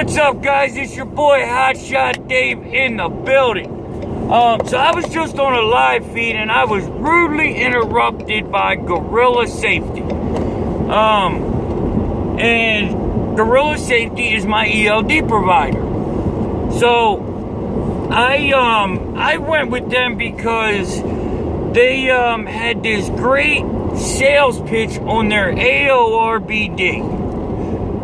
What's up, guys? It's your boy Hotshot Dave in the building. So I was just on a live feed and I was rudely interrupted by Gorilla Safety. And Gorilla Safety is my ELD provider. So I went with them because they had this great sales pitch on their Aorbd.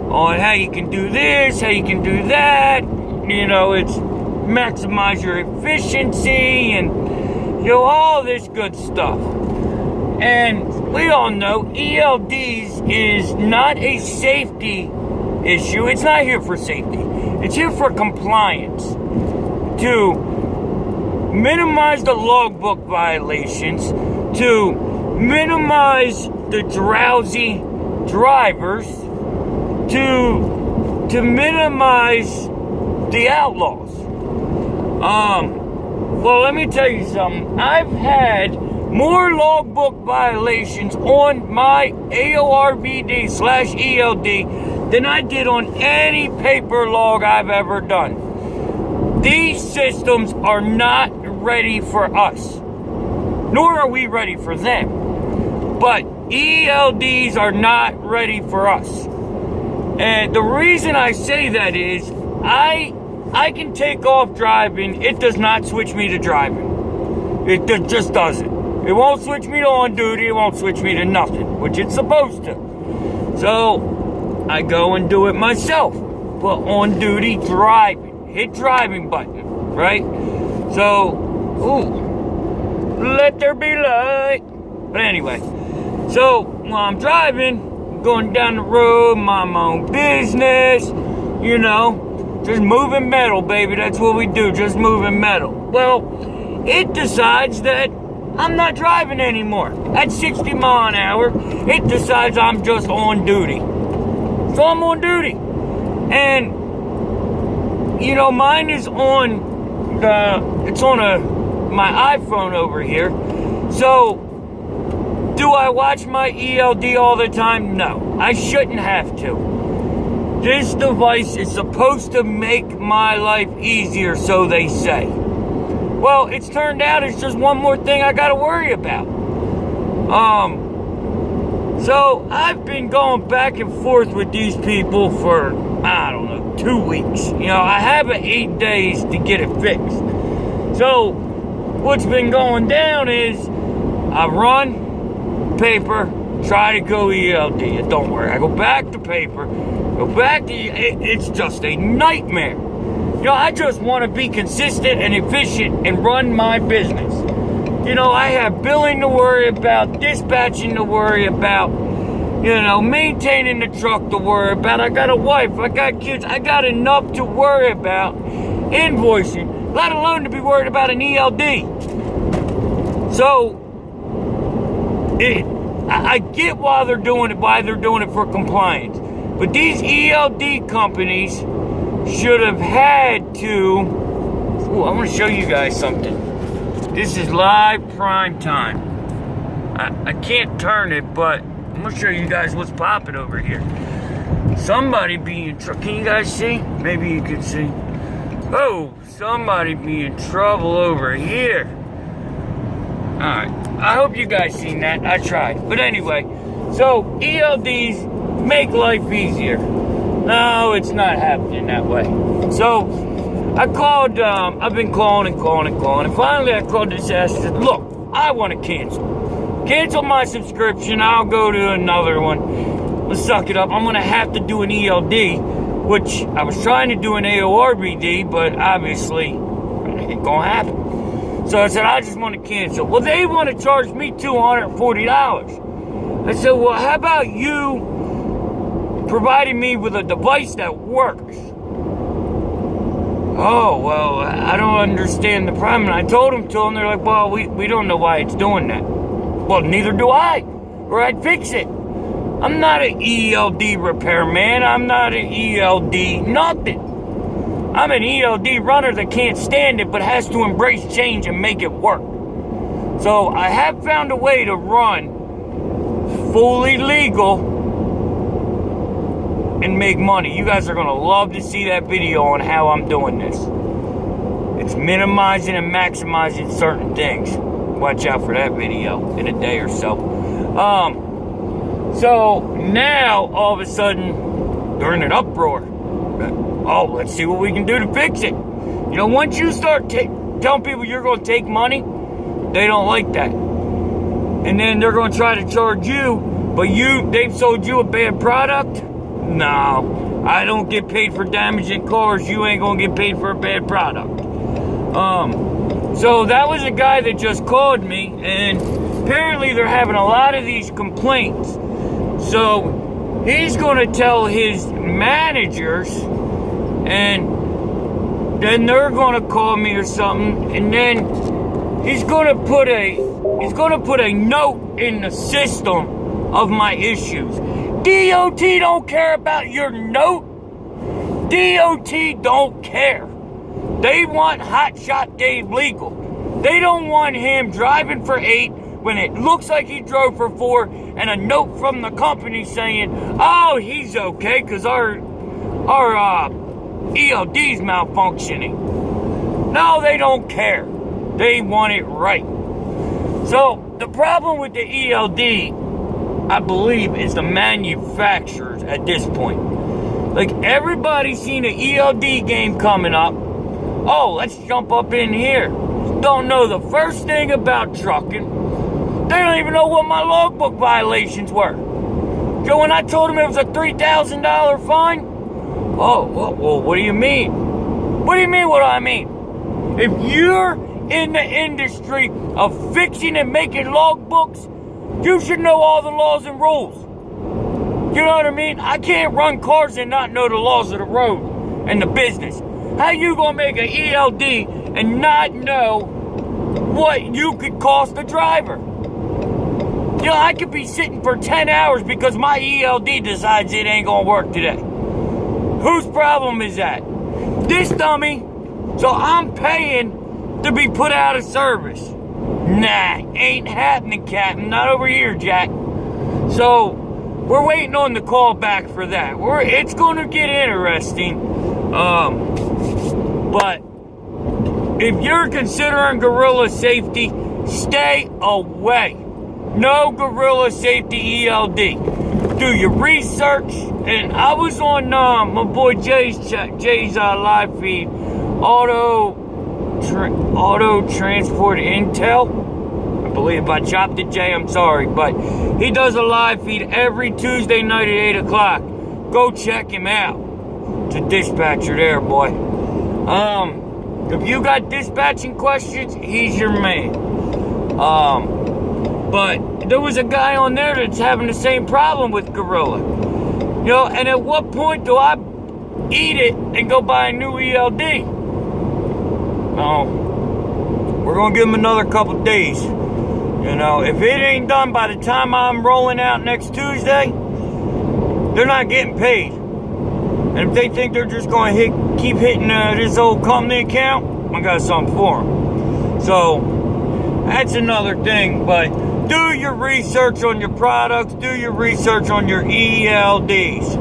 On how you can do this, how you can do that. You know, it's maximize your efficiency and, you know, all this good stuff. And we all know ELDs is not a safety issue. It's not here for safety. It's here for compliance. To minimize the logbook violations, to minimize the drowsy drivers, to minimize the outlaws. Well, let me tell you something. I've had more logbook violations on my Aorbd/ELD than I did on any paper log I've ever done. These systems are not ready for us, nor are we ready for them. But ELDs are not ready for us. And the reason I say that is, I can take off driving. It does not switch me to driving. It just doesn't. It won't switch me to on duty. It won't switch me to nothing, which it's supposed to. So I go and do it myself. Put on duty driving. Hit driving button, right? So, let there be light. But anyway, so while I'm driving, going down the road, mind my own business, you know, just moving metal, baby. That's what we do, just moving metal. Well, it decides that I'm not driving anymore. At 60 miles an hour, it decides I'm just on duty. So I'm on duty. And, you know, mine is on my iPhone over here. So, do I watch my ELD all the time? No, I shouldn't have to. This device is supposed to make my life easier, so they say. Well, it's turned out it's just one more thing I gotta worry about. So I've been going back and forth with these people for, I don't know, 2 weeks. You know, I have 8 days to get it fixed. So what's been going down is I run paper, try to go ELD, it don't work. I go back to paper, go back to, it's just a nightmare. You know, I just want to be consistent and efficient and run my business. You know, I have billing to worry about, dispatching to worry about, you know, maintaining the truck to worry about. I got a wife, I got kids, I got enough to worry about invoicing, let alone to be worried about an ELD. So, I get why they're doing it for compliance. But these ELD companies should have had to... Ooh, I want to show you guys something. This is live prime time. I can't turn it, but I'm going to show you guys what's popping over here. Somebody being... Can you guys see? Maybe you can see. Oh, somebody be in trouble over here. Alright, I hope you guys seen that. I tried. But anyway, so ELDs make life easier. No, it's not happening that way. So, I called, I've been calling, and finally I called this ass and said, look, I want to cancel. Cancel my subscription, I'll go to another one. Let's suck it up. I'm going to have to do an ELD, which I was trying to do an Aorbd, but obviously, it ain't going to happen. So I said, I just want to cancel. Well, they want to charge me $240. I said, well, how about you providing me with a device that works? Oh, well, I don't understand the problem. And I told them to, and they're like, well, we don't know why it's doing that. Well, neither do I, or I'd fix it. I'm not an ELD repairman. I'm not an ELD nothing. I'm an ELD runner that can't stand it but has to embrace change and make it work. So I have found a way to run fully legal and make money. You guys are going to love to see that video on how I'm doing this. It's minimizing and maximizing certain things. Watch out for that video in a day or so. So now, all of a sudden, they're in an uproar. Oh, let's see what we can do to fix it. You know, once you start telling people you're going to take money, they don't like that. And then they're going to try to charge you, but they've sold you a bad product? No, I don't get paid for damaging cars. You ain't going to get paid for a bad product. So that was a guy that just called me, and apparently they're having a lot of these complaints. So he's going to tell his managers, and then they're going to call me or something, and then he's going to put a note in the system of my issues. DOT don't care about your note. DOT don't care. They want Hotshot Dave legal. They don't want him driving for 8 when it looks like he drove for 4, and a note from the company saying, oh, he's okay because our ELD's malfunctioning. No, they don't care. They want it right. So the problem with the ELD, I believe, is the manufacturers at this point. Like, everybody's seen an ELD game coming up. Oh, let's jump up in here. Don't know the first thing about trucking. They don't even know what my logbook violations were. So when I told them it was a $3,000 fine, oh, well, what do you mean? What do you mean, what do I mean? If you're in the industry of fixing and making logbooks, you should know all the laws and rules. You know what I mean? I can't run cars and not know the laws of the road and the business. How you gonna make an ELD and not know what you could cost the driver? You know, I could be sitting for 10 hours because my ELD decides it ain't gonna work today. Whose problem is that? This dummy. So I'm paying to be put out of service. Nah, ain't happening, Captain. Not over here, Jack. So we're waiting on the call back for that. It's gonna get interesting. But if you're considering gorilla safety, stay away. No gorilla safety ELD. Do your research. And I was on my boy Jay's live feed, Auto Transport Intel. I believe if I chopped it, Jay, I'm sorry, but he does a live feed every Tuesday night at 8 o'clock. Go check him out. It's a dispatcher there, boy. If you got dispatching questions, he's your man. But there was a guy on there that's having the same problem with Gorilla. You know, and at what point do I eat it and go buy a new ELD? No. We're going to give him another couple days. You know, if it ain't done by the time I'm rolling out next Tuesday, they're not getting paid. And if they think they're just going to keep hitting this old company account, I got something for them. So, that's another thing. But do your research on your products. Do your research on your ELDs.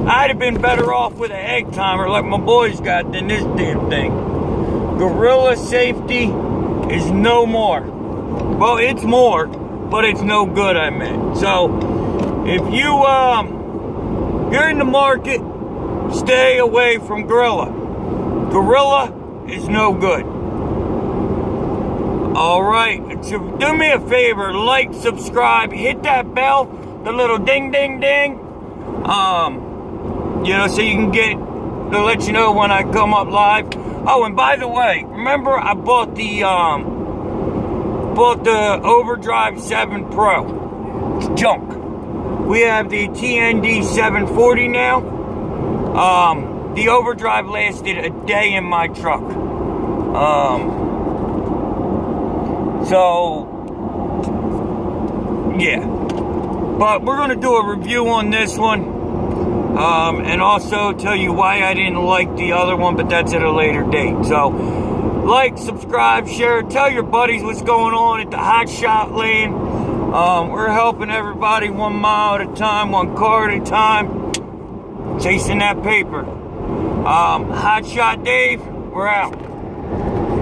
I'd have been better off with an egg timer like my boys got than this damn thing. Gorilla safety is no more. Well, it's more, but it's no good, I meant. So, if you're in the market, stay away from Gorilla. Gorilla is no good. Alright, so do me a favor, like, subscribe, hit that bell, the little ding ding ding. You know, so you can to let you know when I come up live. Oh, and by the way, remember I bought the Overdrive 7 Pro. It's junk. We have the TND 740 now. The Overdrive lasted a day in my truck. So, yeah. But we're going to do a review on this one. And also tell you why I didn't like the other one, but that's at a later date. So, like, subscribe, share, tell your buddies what's going on at the Hot Shot Lane. We're helping everybody 1 mile at a time, 1 car at a time. chasing that paper. Hotshot Dave, we're out.